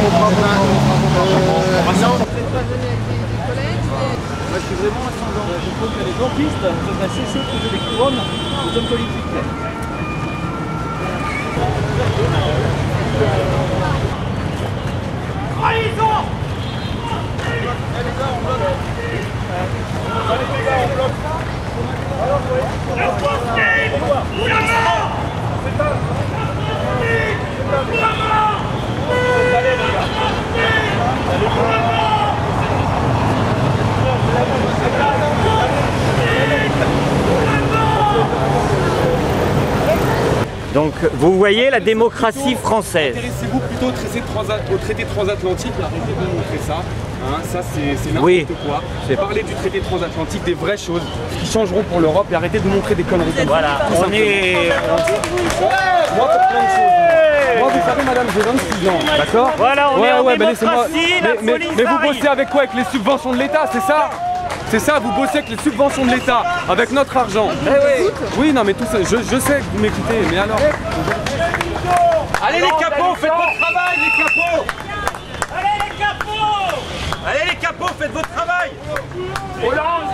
Moi, je suis vraiment ascendant. Je trouve que les dentistes devraient cesser de poser des couronnes aux hommes politiques. Trahison! Les gars, on bloque. Les gars, on bloque. La Palestine ou la mort! C'est ça. Ou la mort! Allez, les gars. Allez, pour la mort! Donc vous voyez la démocratie française. Intéressez-vous plutôt au traité transatlantique, arrêtez de montrer ça. Hein, ça c'est n'importe quoi. Parlez du traité transatlantique, des vraies choses qui changeront pour l'Europe et arrêtez de montrer des conneries comme voilà, ça. on est... Moi pour plein de choses. Moi vous savez madame, j'ai 26 ans, d'accord? Voilà, on est en démocratie, mais vous bossez avec quoi? Avec les subventions de l'État, c'est ça? C'est ça, vous bossez avec les subventions de l'État, avec notre argent. Oui, non mais tout ça, je sais que vous m'écoutez, mais alors... Allez les capots, faites votre travail les capots! Allez les capots! Allez les capots, faites votre travail! Hollande,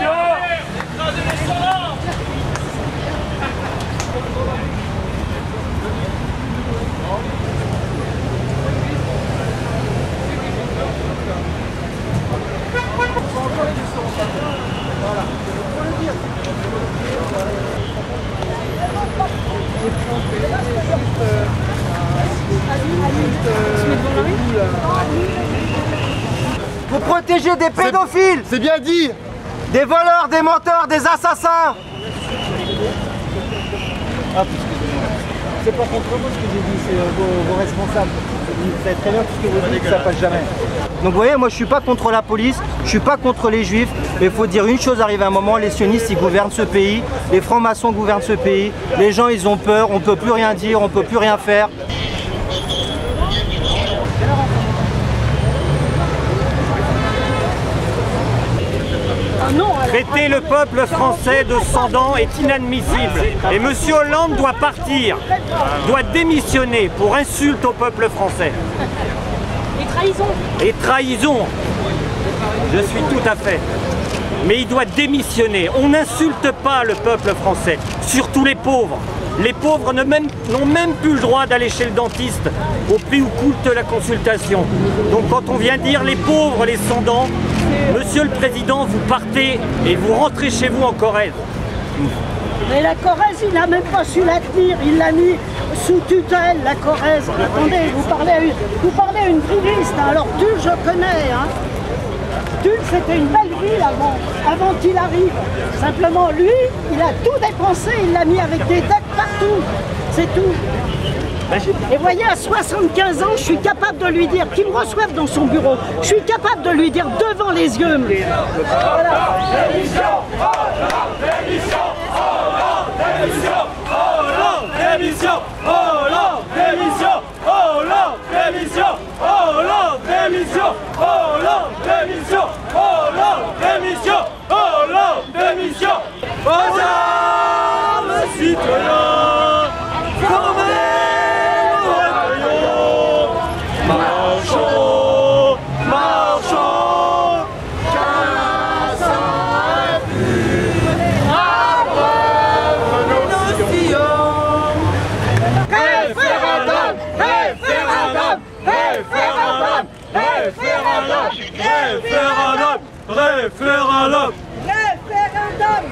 Vous protégez des pédophiles! C'est bien dit! Des voleurs, des menteurs, des assassins! C'est pas contre moi ce que j'ai dit, c'est vos responsables. Vous savez très bien tout ce que vous dites, ça passe jamais. Donc vous voyez, moi je suis pas contre la police, je suis pas contre les juifs, mais il faut dire une chose, arrive un moment, les sionistes ils gouvernent ce pays, les francs-maçons gouvernent ce pays, les gens ils ont peur, on peut plus rien dire, on peut plus rien faire. Traiter le peuple français de sans dents est inadmissible. Et M. Hollande doit partir, doit démissionner pour insulte au peuple français. Et trahison. Et trahison. Je suis tout à fait. Mais il doit démissionner. On n'insulte pas le peuple français, surtout les pauvres. Les pauvres n'ont même plus le droit d'aller chez le dentiste au prix où coûte la consultation. Donc quand on vient dire les pauvres, les sans dents, Monsieur le Président, vous partez et vous rentrez chez vous en Corrèze. Mais la Corrèze, il n'a même pas su la tenir, il l'a mis sous tutelle, la Corrèze. Attendez, vous parlez à une grilliste, hein. Alors Tulle, je connais. Hein. Tulle, c'était une belle ville avant qu'il arrive. Simplement, lui, il a tout dépensé, il l'a mis avec des dettes partout. C'est tout. Et voyez, à 75 ans, je suis capable de lui dire, qu'il me reçoive dans son bureau, je suis capable de lui dire devant les yeux. Voilà. Démission, démission, démission, démission, démission, démission, démission, démission, démission, démission, aux armes, citoyens, formez. Marchons, marchons, car ça après nos sillons. Référendum, référendum, référendum, référendum, référendum, référendum.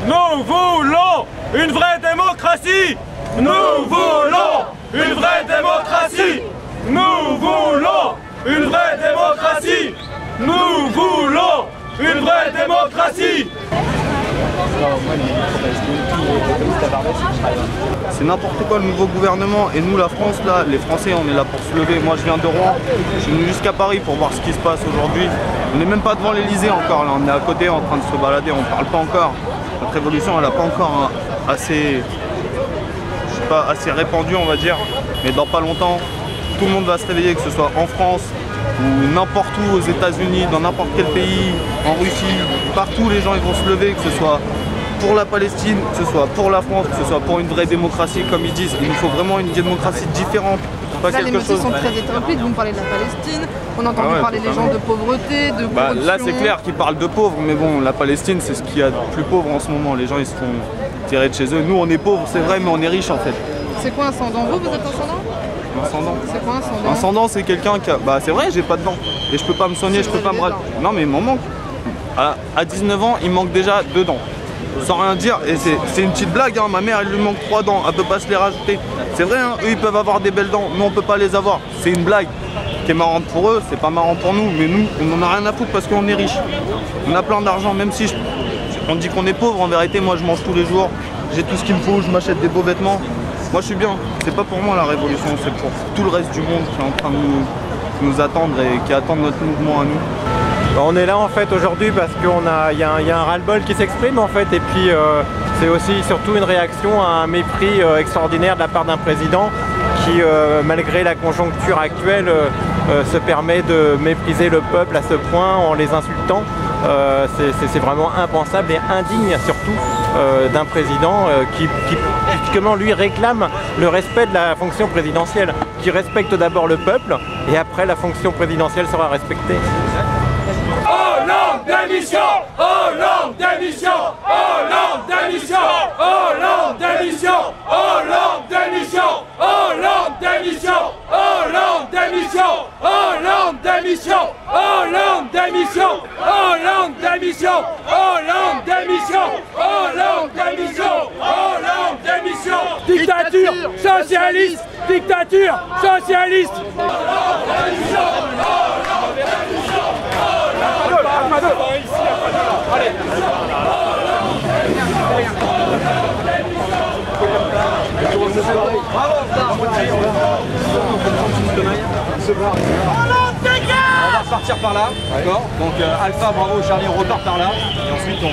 Nous voulons une vraie démocratie. Nous voulons une vraie démocratie. Nous voulons une vraie démocratie. Nous voulons une vraie démocratie. C'est n'importe quoi le nouveau gouvernement et nous la France là, les Français on est là pour se lever. Moi je viens de Rouen, je suis venu jusqu'à Paris pour voir ce qui se passe aujourd'hui. On n'est même pas devant l'Elysée encore là, on est à côté en train de se balader, on ne parle pas encore. Notre révolution elle n'a pas encore assez répandue on va dire, mais dans pas longtemps tout le monde va se réveiller, que ce soit en France ou n'importe où aux États-Unis, dans n'importe quel pays, en Russie, partout les gens ils vont se lever, que ce soit pour la Palestine, que ce soit pour la France, que ce soit pour une vraie démocratie comme ils disent. Il nous faut vraiment une démocratie différente pas là, quelque les motifs chose. sont très hétéroclites. Vous me parlez de la Palestine, on a entendu parler des gens de pauvreté, de corruption. Là, c'est clair qu'ils parlent de pauvres, mais bon, la Palestine, c'est ce qu'il y a de plus pauvre en ce moment. Les gens, ils se font tirer de chez eux. Nous, on est pauvres, c'est vrai, mais on est riches en fait. C'est quoi un ascendant? Vous êtes ascendant? Ascendant. C'est quoi un ascendant? Un ascendant, c'est quelqu'un qui a... Bah, c'est vrai, j'ai pas de dents. Et je peux pas me soigner, je peux pas me... Non, mais il m'en manque. À 19 ans, il manque déjà 2 dents. Sans rien dire, et c'est une petite blague, hein. Ma mère, elle lui manque 3 dents, elle peut pas se les rajouter. C'est vrai, hein, eux, ils peuvent avoir des belles dents, nous, on peut pas les avoir. C'est une blague qui est marrante pour eux, c'est pas marrant pour nous, mais nous, on en a rien à foutre parce qu'on est riches. On a plein d'argent, même si on dit qu'on est pauvre, en vérité, moi, je mange tous les jours, j'ai tout ce qu'il me faut, je m'achète des beaux vêtements. Moi, je suis bien. C'est pas pour moi la révolution, c'est pour tout le reste du monde qui est en train de nous attendre et qui attend notre mouvement à nous. On est là en fait aujourd'hui parce qu'il y a un ras-le-bol qui s'exprime en fait, et puis c'est aussi surtout une réaction à un mépris extraordinaire de la part d'un président qui, malgré la conjoncture actuelle, se permet de mépriser le peuple à ce point en les insultant. C'est vraiment impensable et indigne surtout d'un président qui comment lui réclame le respect de la fonction présidentielle, qui respecte d'abord le peuple et après la fonction présidentielle sera respectée. Hollande démission! Hollande démission! Hollande démission! Hollande démission! Hollande démission! Hollande démission! Hollande démission! Hollande démission! Hollande démission! Hollande démission! Hollande démission! Hollande démission! Hollande démission! Dictature socialiste! Dictature socialiste! Hollande démission! Hollande démission! Allez. On va repartir par là, d'accord? Donc Alpha, Bravo, Charlie, on repart par là. Et ensuite on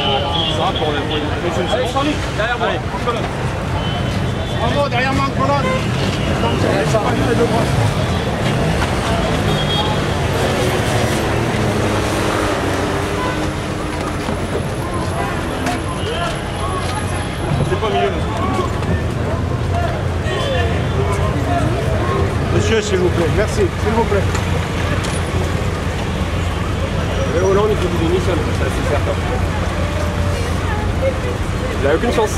visera pour une solution. Derrière moi. Bravo, derrière moi, colonne. C'est pas au milieu, monsieur, s'il vous plaît. Merci, s'il vous plaît. Et Hollande, il faut qu'il démissionne, ça c'est certain. Il n'a aucune chance.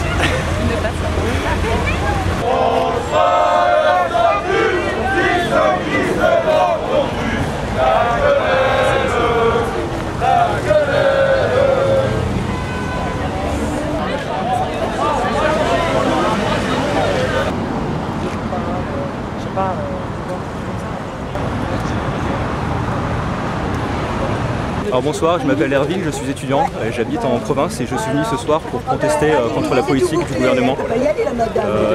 Alors bonsoir, je m'appelle Herville, je suis étudiant, j'habite en province et je suis venu ce soir pour protester contre la politique du gouvernement,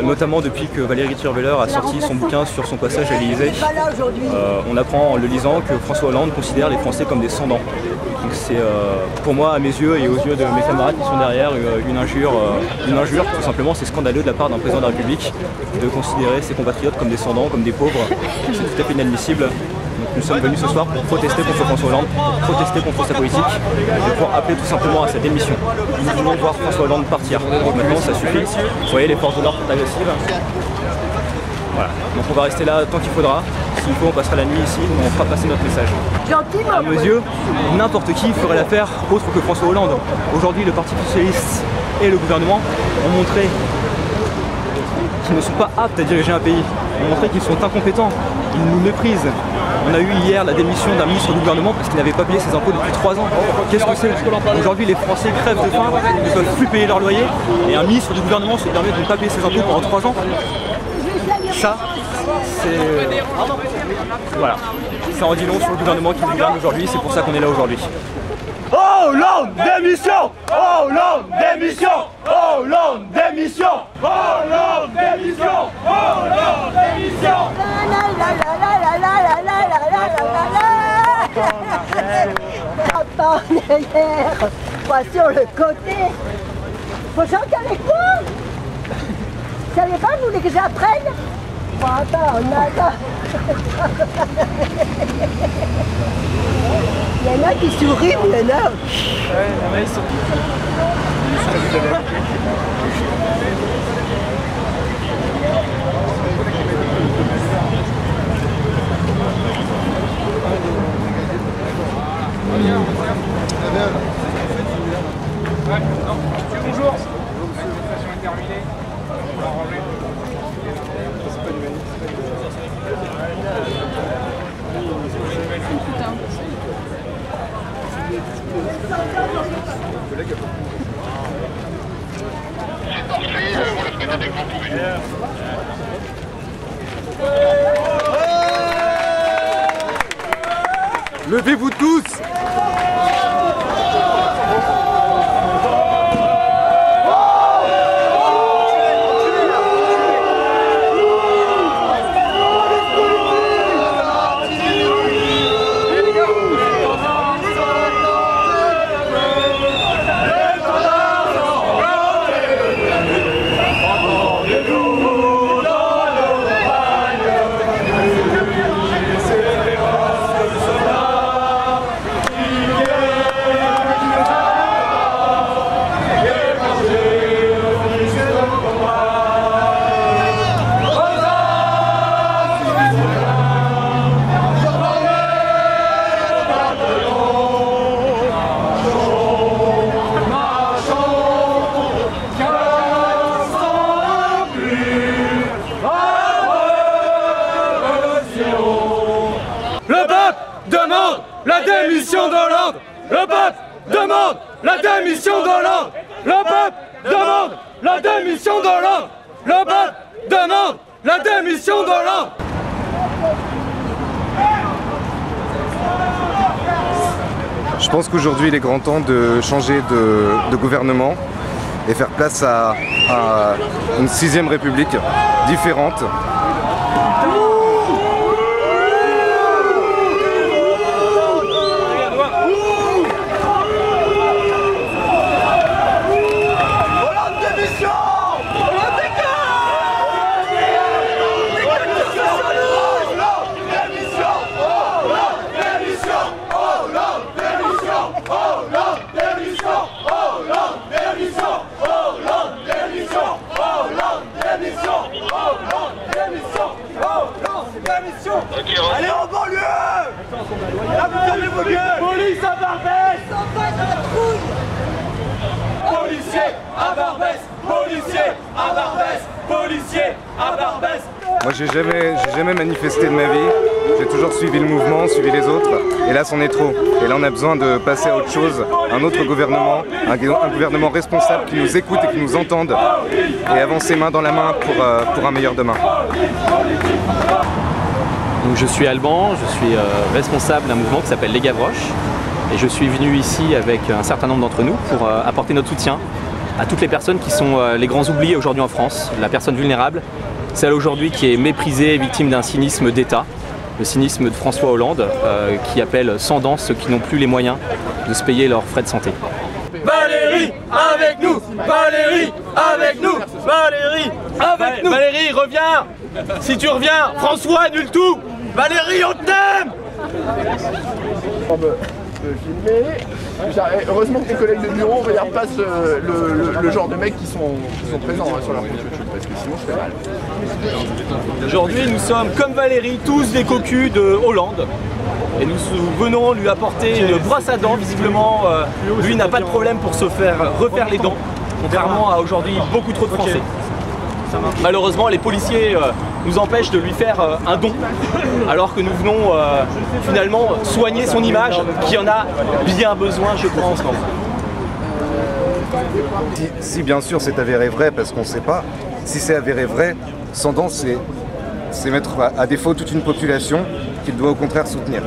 notamment depuis que Valérie Trierweiler a sorti son bouquin sur son passage à l'Élysée. On apprend en le lisant que François Hollande considère les Français comme des sans-dents. Donc c'est pour moi, à mes yeux et aux yeux de mes camarades qui sont derrière, une injure tout simplement. C'est scandaleux de la part d'un président de la République de considérer ses compatriotes comme des sans-dents, comme des pauvres. C'est tout à fait inadmissible. Donc nous sommes venus ce soir pour protester contre François Hollande, pour protester contre sa politique et pour appeler tout simplement à sa démission. Nous voulons voir François Hollande partir. Donc maintenant ça suffit. Vous voyez, les forces de l'ordre sont agressives. Voilà. Donc on va rester là tant qu'il faudra. S'il faut, on passera la nuit ici, on fera passer notre message. À mes yeux, n'importe qui ferait l'affaire autre que François Hollande. Aujourd'hui, le Parti Socialiste et le gouvernement ont montré qu'ils ne sont pas aptes à diriger un pays. Ils ont montré qu'ils sont incompétents, ils nous méprisent. On a eu hier la démission d'un ministre du gouvernement parce qu'il n'avait pas payé ses impôts depuis 3 ans. Qu'est-ce que c'est? Aujourd'hui, les Français crèvent de faim, ils ne peuvent plus payer leur loyer et un ministre du gouvernement se permet de ne pas payer ses impôts pendant 3 ans. Ça, c'est... Voilà. Ça en dit long sur le gouvernement qui gouverne aujourd'hui, c'est pour ça qu'on est là aujourd'hui. Hollande démission! Hollande démission! Hollande démission! Hollande démission! Hollande démission! Pas en arrière, pas sur le côté. Faut chanter avec moi. Vous savez pas, vous voulez que j'apprenne? Bon, attends, attends. Il y en a qui sourient, mais il y en a. Ouais, ils sont... Levez-vous tous! La démission d'Hollande! Le peuple demande la démission d'Hollande! Le peuple demande la démission d'Hollande! Le peuple demande la démission d'Hollande! Je pense qu'aujourd'hui il est grand temps de changer de gouvernement et faire place à une 6e République différente. Allez en banlieue! Là vous fermez vos gueules! Police à Barbès! Policier à Barbès! Policier à Barbès! Policier à Barbès! Moi j'ai jamais manifesté de ma vie, j'ai toujours suivi le mouvement, suivi les autres, et là c'en est trop. Et là on a besoin de passer à autre chose, un autre gouvernement, un gouvernement responsable qui nous écoute et qui nous entende, et avancer main dans la main pour un meilleur demain. Donc je suis Alban, je suis responsable d'un mouvement qui s'appelle Les Gavroches, et je suis venu ici avec un certain nombre d'entre nous pour apporter notre soutien à toutes les personnes qui sont les grands oubliés aujourd'hui en France, la personne vulnérable, celle aujourd'hui qui est méprisée, victime d'un cynisme d'État, le cynisme de François Hollande, qui appelle sans dents ceux qui n'ont plus les moyens de se payer leurs frais de santé. Valérie, avec nous! Valérie, avec nous! Valérie, avec nous! Valérie, reviens! Si tu reviens, François annule tout! Valérie, on t'aime! Heureusement que tes collègues de bureau passent le genre de mecs qui sont présents sur leur compte YouTube, parce que sinon je fais mal. Aujourd'hui nous sommes comme Valérie, tous des cocus de Hollande. Et nous venons lui apporter une brosse à dents. Visiblement, lui n'a pas de problème pour se faire refaire les dents, contrairement à aujourd'hui beaucoup trop de Français. Malheureusement, les policiers nous empêchent de lui faire un don, alors que nous venons finalement soigner son image, qui en a bien besoin, je crois, en ce moment. Si bien sûr c'est avéré vrai, parce qu'on ne sait pas, si c'est avéré vrai, sans dents c'est mettre à défaut toute une population qu'il doit au contraire soutenir.